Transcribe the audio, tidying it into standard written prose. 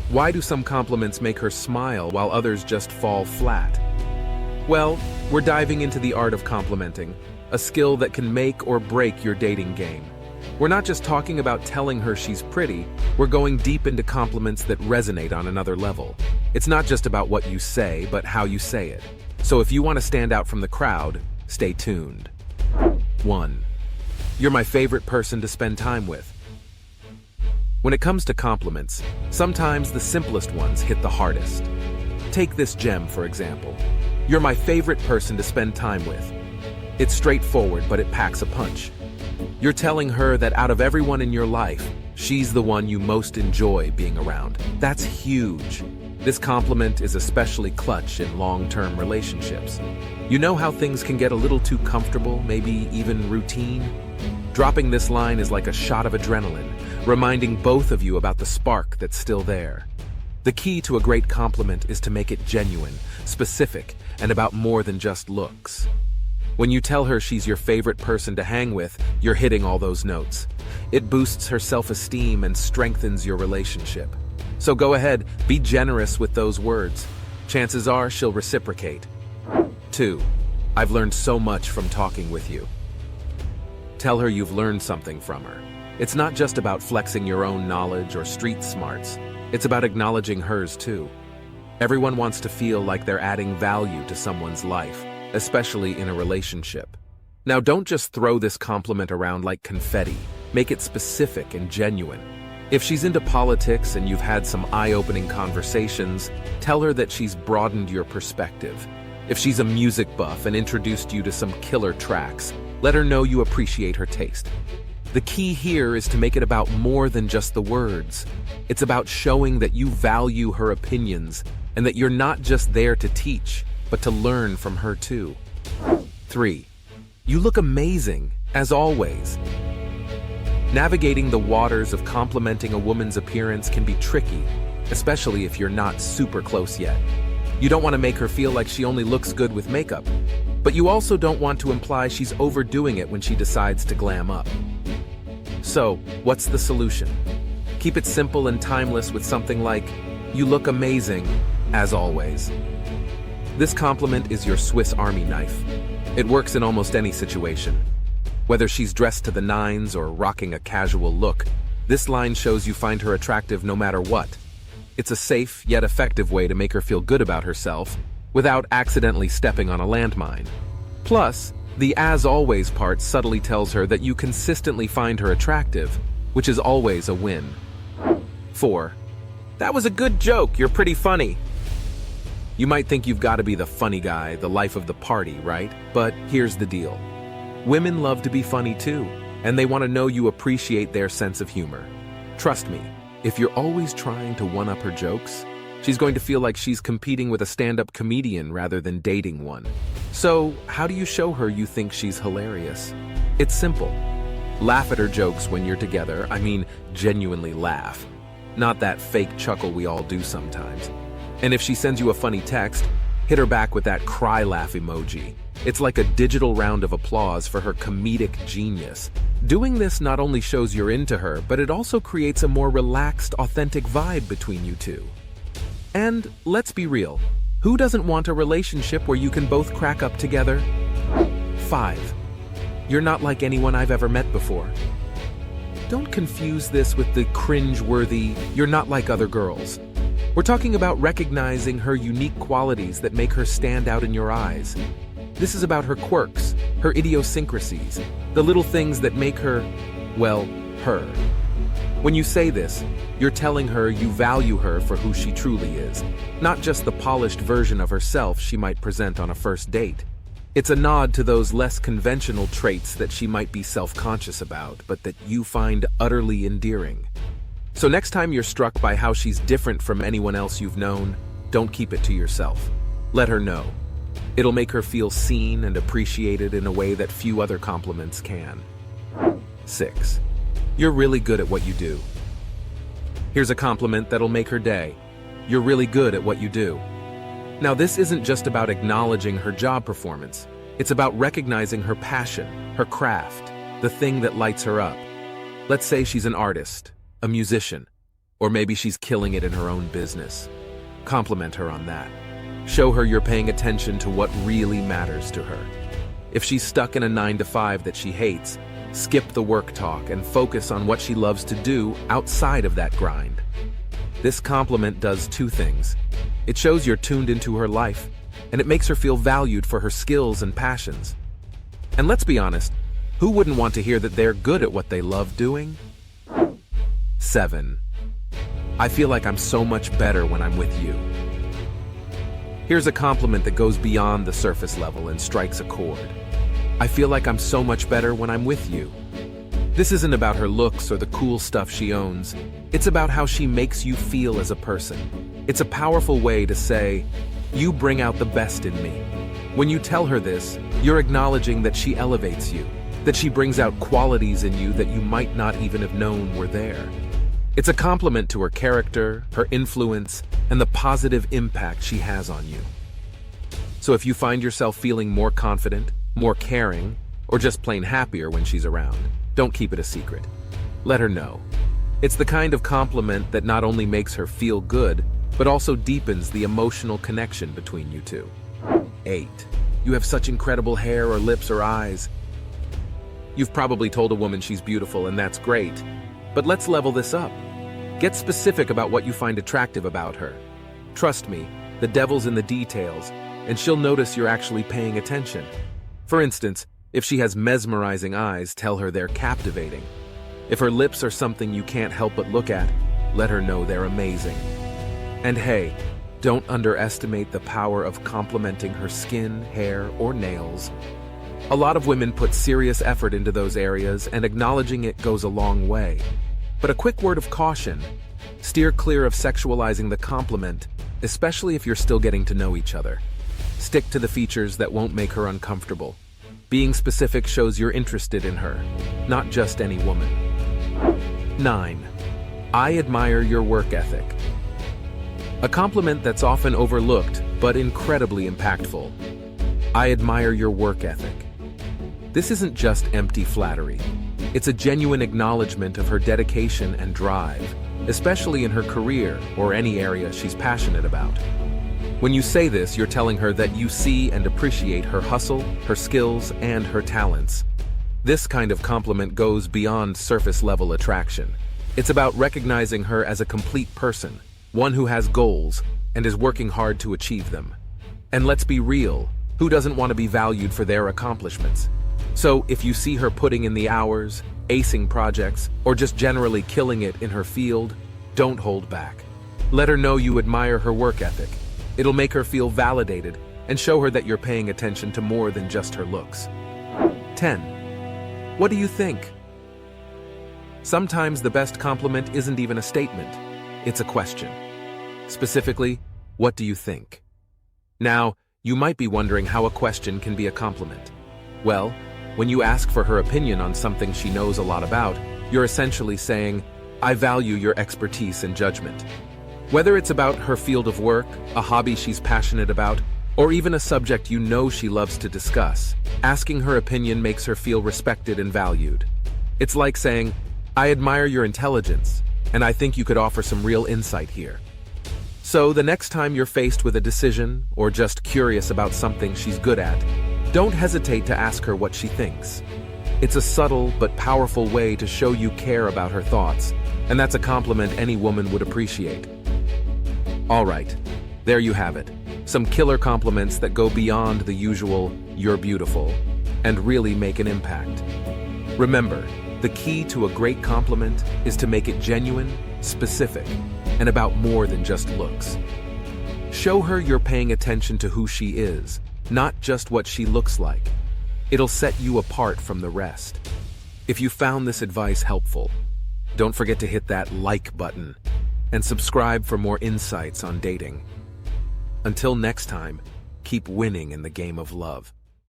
Why do some compliments make her smile while others just fall flat? Well, we're diving into the art of complimenting, a skill that can make or break your dating game. We're not just talking about telling her she's pretty, we're going deep into compliments that resonate on another level. It's not just about what you say, but how you say it. So if you want to stand out from the crowd, stay tuned. 1. You're my favorite person to spend time with. When it comes to compliments, sometimes the simplest ones hit the hardest. Take this gem, for example. You're my favorite person to spend time with. It's straightforward, but it packs a punch. You're telling her that out of everyone in your life, she's the one you most enjoy being around. That's huge. This compliment is especially clutch in long-term relationships. You know how things can get a little too comfortable, maybe even routine? Dropping this line is like a shot of adrenaline, reminding both of you about the spark that's still there. The key to a great compliment is to make it genuine, specific, and about more than just looks. When you tell her she's your favorite person to hang with, you're hitting all those notes. It boosts her self-esteem and strengthens your relationship. So go ahead, be generous with those words. Chances are she'll reciprocate. 2. I've learned so much from talking with you. Tell her you've learned something from her. It's not just about flexing your own knowledge or street smarts. It's about acknowledging hers too. Everyone wants to feel like they're adding value to someone's life, especially in a relationship. Now don't just throw this compliment around like confetti. Make it specific and genuine. If she's into politics and you've had some eye-opening conversations, tell her that she's broadened your perspective. If she's a music buff and introduced you to some killer tracks, let her know you appreciate her taste. The key here is to make it about more than just the words. It's about showing that you value her opinions and that you're not just there to teach, but to learn from her too. 3. You look amazing, as always. Navigating the waters of complimenting a woman's appearance can be tricky, especially if you're not super close yet. You don't want to make her feel like she only looks good with makeup, but you also don't want to imply she's overdoing it when she decides to glam up. So, what's the solution? Keep it simple and timeless with something like, "You look amazing, as always." This compliment is your Swiss Army knife. It works in almost any situation. Whether she's dressed to the nines or rocking a casual look, this line shows you find her attractive no matter what. It's a safe yet effective way to make her feel good about herself without accidentally stepping on a landmine. Plus, the "as always" part subtly tells her that you consistently find her attractive, which is always a win. 4. That was a good joke, you're pretty funny. You might think you've got to be the funny guy, the life of the party, right? But here's the deal. Women love to be funny too, and they want to know you appreciate their sense of humor. Trust me, if you're always trying to one-up her jokes, she's going to feel like she's competing with a stand-up comedian rather than dating one. So, how do you show her you think she's hilarious? It's simple. Laugh at her jokes when you're together. I mean, genuinely laugh. Not that fake chuckle we all do sometimes. And if she sends you a funny text, hit her back with that cry laugh emoji. It's like a digital round of applause for her comedic genius. Doing this not only shows you're into her, but it also creates a more relaxed, authentic vibe between you two. And let's be real, who doesn't want a relationship where you can both crack up together? 5. You're not like anyone I've ever met before. Don't confuse this with the cringe-worthy, "you're not like other girls." We're talking about recognizing her unique qualities that make her stand out in your eyes. This is about her quirks, her idiosyncrasies, the little things that make her, well, her. When you say this, you're telling her you value her for who she truly is, not just the polished version of herself she might present on a first date. It's a nod to those less conventional traits that she might be self-conscious about, but that you find utterly endearing. So next time you're struck by how she's different from anyone else you've known, don't keep it to yourself. Let her know. It'll make her feel seen and appreciated in a way that few other compliments can. 6. You're really good at what you do. Here's a compliment that'll make her day. You're really good at what you do. Now, this isn't just about acknowledging her job performance. It's about recognizing her passion, her craft, the thing that lights her up. Let's say she's an artist, a musician. Or maybe she's killing it in her own business. Compliment her on that. Show her you're paying attention to what really matters to her. If she's stuck in a 9-to-5 that she hates, skip the work talk and focus on what she loves to do outside of that grind. This compliment does two things. It shows you're tuned into her life, and it makes her feel valued for her skills and passions. And let's be honest, who wouldn't want to hear that they're good at what they love doing? 7. I feel like I'm so much better when I'm with you. Here's a compliment that goes beyond the surface level and strikes a chord. I feel like I'm so much better when I'm with you. This isn't about her looks or the cool stuff she owns. It's about how she makes you feel as a person. It's a powerful way to say, you bring out the best in me. When you tell her this, you're acknowledging that she elevates you, that she brings out qualities in you that you might not even have known were there. It's a compliment to her character, her influence, and the positive impact she has on you. So if you find yourself feeling more confident, more caring, or just plain happier when she's around, don't keep it a secret. Let her know. It's the kind of compliment that not only makes her feel good, but also deepens the emotional connection between you two. 8. You have such incredible hair or lips or eyes. You've probably told a woman she's beautiful, and that's great. But let's level this up. Get specific about what you find attractive about her. Trust me, the devil's in the details, and she'll notice you're actually paying attention. For instance, if she has mesmerizing eyes, tell her they're captivating. If her lips are something you can't help but look at, let her know they're amazing. And hey, don't underestimate the power of complimenting her skin, hair, or nails. A lot of women put serious effort into those areas, and acknowledging it goes a long way. But a quick word of caution: steer clear of sexualizing the compliment, especially if you're still getting to know each other. Stick to the features that won't make her uncomfortable. Being specific shows you're interested in her, not just any woman. 9. I admire your work ethic. A compliment that's often overlooked, but incredibly impactful. I admire your work ethic. This isn't just empty flattery. It's a genuine acknowledgement of her dedication and drive, especially in her career or any area she's passionate about. When you say this, you're telling her that you see and appreciate her hustle, her skills, and her talents. This kind of compliment goes beyond surface-level attraction. It's about recognizing her as a complete person, one who has goals and is working hard to achieve them. And let's be real, who doesn't want to be valued for their accomplishments? So if you see her putting in the hours, acing projects, or just generally killing it in her field, don't hold back. Let her know you admire her work ethic. It'll make her feel validated and show her that you're paying attention to more than just her looks. 10. What do you think? Sometimes the best compliment isn't even a statement, it's a question. Specifically, what do you think? Now, you might be wondering how a question can be a compliment. Well, when you ask for her opinion on something she knows a lot about, you're essentially saying, I value your expertise and judgment. Whether it's about her field of work, a hobby she's passionate about, or even a subject you know she loves to discuss, asking her opinion makes her feel respected and valued. It's like saying, I admire your intelligence, and I think you could offer some real insight here. So the next time you're faced with a decision, or just curious about something she's good at, don't hesitate to ask her what she thinks. It's a subtle but powerful way to show you care about her thoughts, and that's a compliment any woman would appreciate. All right, there you have it. Some killer compliments that go beyond the usual, you're beautiful, and really make an impact. Remember, the key to a great compliment is to make it genuine, specific, and about more than just looks. Show her you're paying attention to who she is, not just what she looks like. It'll set you apart from the rest. If you found this advice helpful, don't forget to hit that like button and subscribe for more insights on dating. Until next time, keep winning in the game of love.